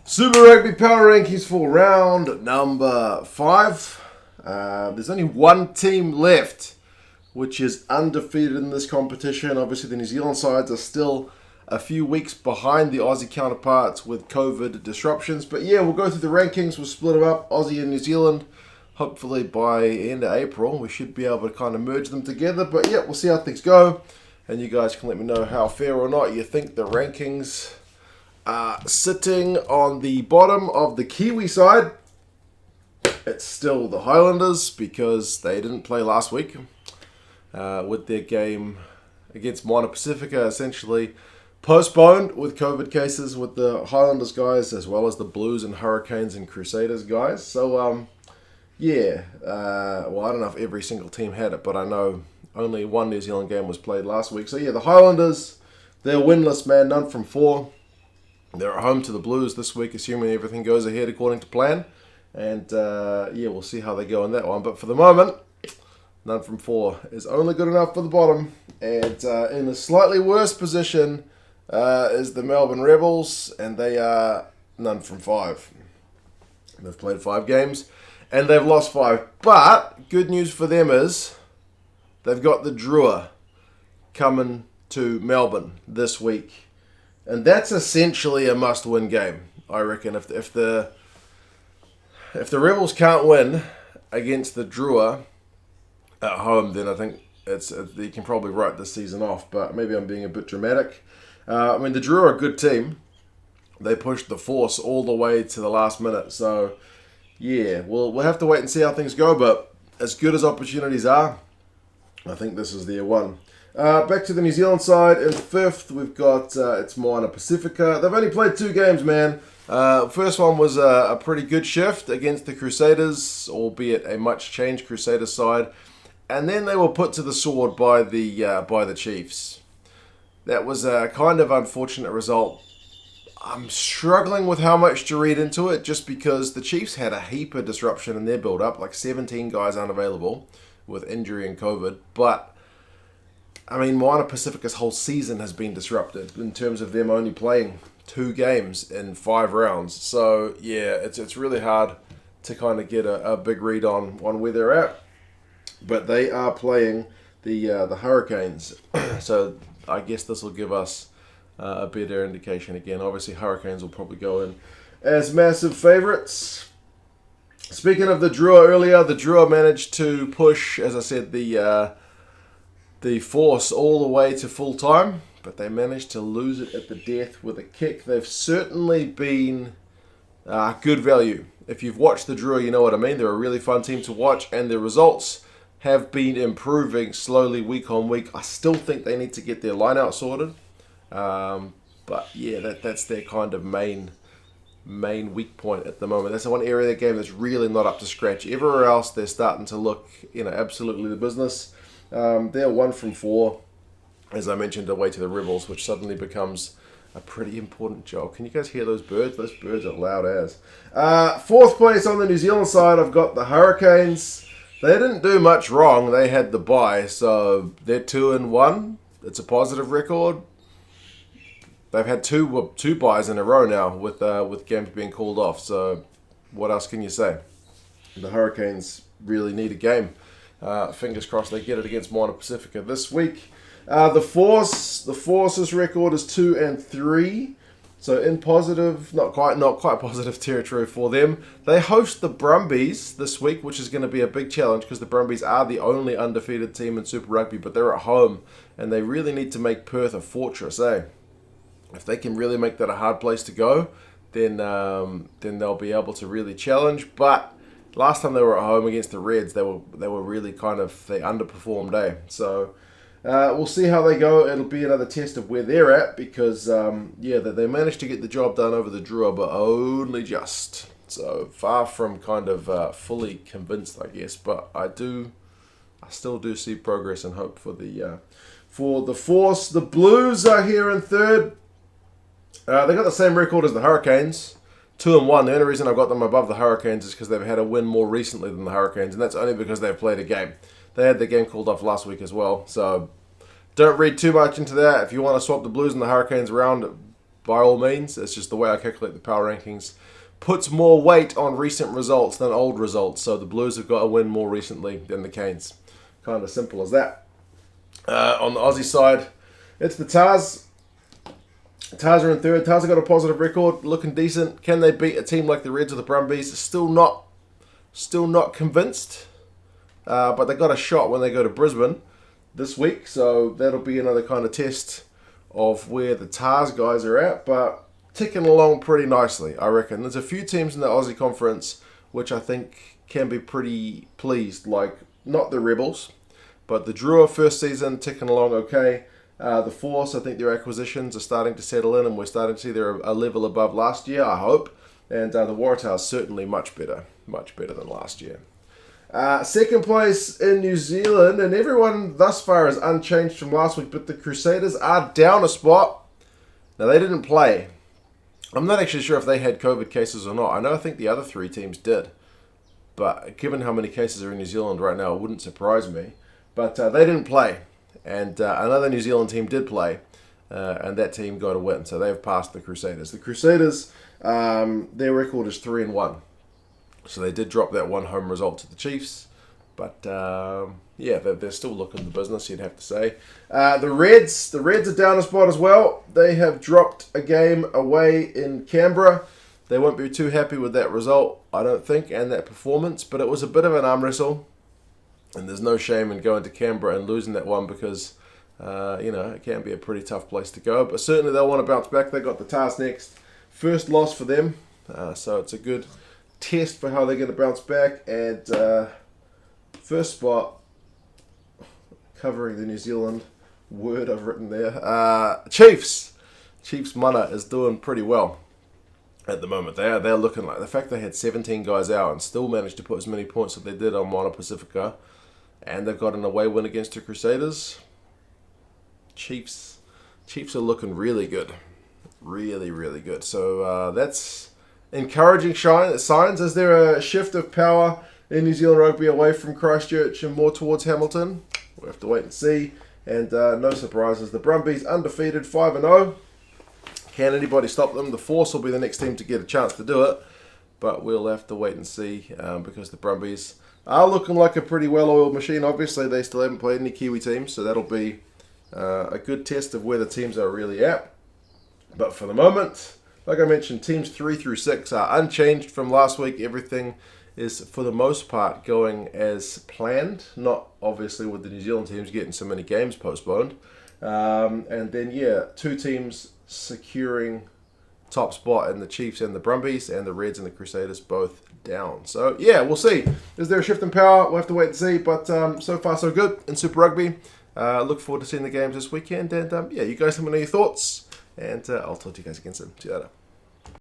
Super Rugby Power Rankings for round number 5. There's only one team left which is undefeated in this competition. Obviously the New Zealand sides are still a few weeks behind the Aussie counterparts with COVID disruptions. But yeah, we'll go through the rankings. We'll split them up, Aussie and New Zealand. Hopefully by end of April we should be able to kind of merge them together. But yeah, we'll see how things go. And you guys can let me know how fair or not you think the rankings sitting on the bottom of the Kiwi side. It's still the Highlanders because they didn't play last week with their game against Moana, Pasifika, essentially postponed with COVID cases with the Highlanders guys as well as the Blues and Hurricanes and Crusaders guys. So well, I don't know if every single team had it, but I know only one New Zealand game was played last week. So yeah, the Highlanders, they're winless, man, none from 4. They're at home to the Blues this week, assuming everything goes ahead according to plan. And, we'll see how they go in that one. But for the moment, none from 4 is only good enough for the bottom. And in a slightly worse position is the Melbourne Rebels, and they are none from 5. They've played 5 games, and they've lost 5. But good news for them is they've got the Drua coming to Melbourne this week. And that's essentially a must-win game, I reckon. If the Rebels can't win against the Drua at home, then I think you can probably write this season off. But maybe I'm being a bit dramatic. The Drua are a good team. They pushed the Force all the way to the last minute. So, yeah, we'll have to wait and see how things go. But as good as opportunities are, I think this is their one. Back to the New Zealand side. In 5th, we've got it's Moana, Pasifika. They've only played 2 games, man. First one was a pretty good shift against the Crusaders, albeit a much changed Crusaders side. And then they were put to the sword by the Chiefs. That was a kind of unfortunate result. I'm struggling with how much to read into it, just because the Chiefs had a heap of disruption in their build-up, like 17 guys unavailable with injury and COVID. But Moana Pasifika's whole season has been disrupted in terms of them only playing 2 games in 5 rounds. So, yeah, it's really hard to kind of get a big read on where they're at. But they are playing the Hurricanes. So, I guess this will give us a better indication again. Obviously, Hurricanes will probably go in as massive favourites. Speaking of the Drua earlier, the Drua managed to push, as I said, the Force all the way to full time, but they managed to lose it at the death with a kick. They've certainly been good value. If you've watched the Drua, you know what I mean. They're a really fun team to watch, and their results have been improving slowly week on week. I still think they need to get their line out sorted, but yeah, that's their kind of main weak point at the moment. That's the one area of the game that's really not up to scratch. Everywhere else, they're starting to look, absolutely the business. They're 1 from 4, as I mentioned, away to the Rebels, which suddenly becomes a pretty important job. Can you guys hear those birds? Those birds are loud as. 4th place on the New Zealand side, I've got the Hurricanes. They didn't do much wrong. They had the bye, so they're 2-1. It's a positive record. They've had two byes in a row now with games being called off. So what else can you say? The Hurricanes really need a game. Fingers crossed they get it against Moana Pasifika this week. The Force's record is 2-3, so in positive, not quite positive territory for them. They host the Brumbies this week, which is going to be a big challenge because the Brumbies are the only undefeated team in Super Rugby, but they're at home and they really need to make Perth a fortress, eh? If they can really make that a hard place to go, then they'll be able to really challenge. But last time they were at home against the Reds, they were really they underperformed, eh? So we'll see how they go. It'll be another test of where they're at because, they managed to get the job done over the Drua, but only just. So far from kind of fully convinced, I guess. But I still do see progress and hope for the Force. The Blues are here in 3rd. They got the same record as the Hurricanes. 2-1. The only reason I've got them above the Hurricanes is because they've had a win more recently than the Hurricanes, and that's only because they've played a game. They had the game called off last week as well, so don't read too much into that. If you want to swap the Blues and the Hurricanes around, by all means. It's just the way I calculate the power rankings. Puts more weight on recent results than old results. So the Blues have got a win more recently than the Canes. Kind of simple as that. On the Aussie side, it's the Tars. Tars are in third. Tars have got a positive record, looking decent. Can they beat a team like the Reds or the Brumbies? Still not convinced. But they got a shot when they go to Brisbane this week. So that'll be another kind of test of where the Tars guys are at. But ticking along pretty nicely, I reckon. There's a few teams in the Aussie Conference which I think can be pretty pleased. Like, not the Rebels, but the Drua first season ticking along okay. The Force, I think their acquisitions are starting to settle in, and we're starting to see they're a level above last year, I hope. And the Waratahs certainly much better than last year. Second place in New Zealand, and everyone thus far is unchanged from last week, but the Crusaders are down a spot. Now, they didn't play. I'm not actually sure if they had COVID cases or not. I think the other three teams did. But given how many cases are in New Zealand right now, it wouldn't surprise me. But they didn't play. And another New Zealand team did play. And that team got a win. So they've passed the Crusaders. The Crusaders, their record is 3-1. So they did drop that one home result to the Chiefs. But, yeah, they're still looking the business, you'd have to say. The Reds are down a spot as well. They have dropped a game away in Canberra. They won't be too happy with that result, I don't think, and that performance. But it was a bit of an arm wrestle. And there's no shame in going to Canberra and losing that one because, it can be a pretty tough place to go. But certainly they'll want to bounce back. They got the Tars next. First loss for them. So it's a good test for how they're going to bounce back. And first spot, covering the New Zealand word I've written there. Chiefs. Chiefs Mana is doing pretty well at the moment. They're looking like the fact they had 17 guys out and still managed to put as many points as they did on Moana Pasifika, and they've got an away win against the Crusaders. Chiefs are looking really good. Really, really good. So that's encouraging signs. Is there a shift of power in New Zealand rugby away from Christchurch and more towards Hamilton? We'll have to wait and see. And no surprises. The Brumbies undefeated 5-0. Can anybody stop them? The Force will be the next team to get a chance to do it. But we'll have to wait and see because the Brumbies are looking like a pretty well-oiled machine. Obviously, they still haven't played any Kiwi teams. So that'll be a good test of where the teams are really at. But for the moment, like I mentioned, teams 3 through 6 are unchanged from last week. Everything is, for the most part, going as planned. Not, obviously, with the New Zealand teams getting so many games postponed. And then, yeah, 2 teams securing top spot in the Chiefs and the Brumbies, and the Reds and the Crusaders both down. So, yeah, we'll see. Is there a shift in power? We'll have to wait and see. But so far, so good in Super Rugby. Look forward to seeing the games this weekend. And, yeah, you guys let me know your thoughts. And I'll talk to you guys again soon. See you later.